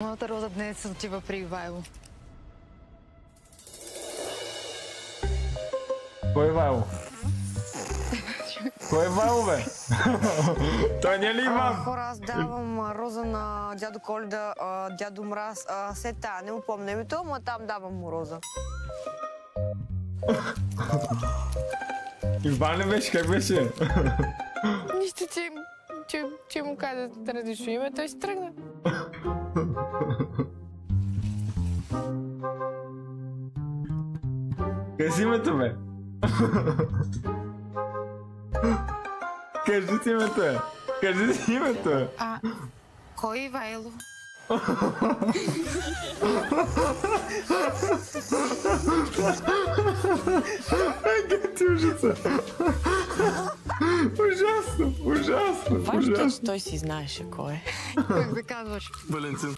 Моята роза днес отива при Ивайло. Кой Ивайло? Кой Ивайло, бе? Той не е ли Иван? Хора, аз давам роза на дядо Коледа, дядо Мраз, Сета, не му помня името, ама там давам му роза. Иван ли беше? Как беше? Нищо, че му каза различно име, той си тръгна. Кажи си името, бе? Кажи си името, бе? Кажи си името, бе? Кой Ивайло? Как ти ужаса? Ужасно, ужасно, ужасно. Той си знаеше кой е. Как се казваш? Валентин.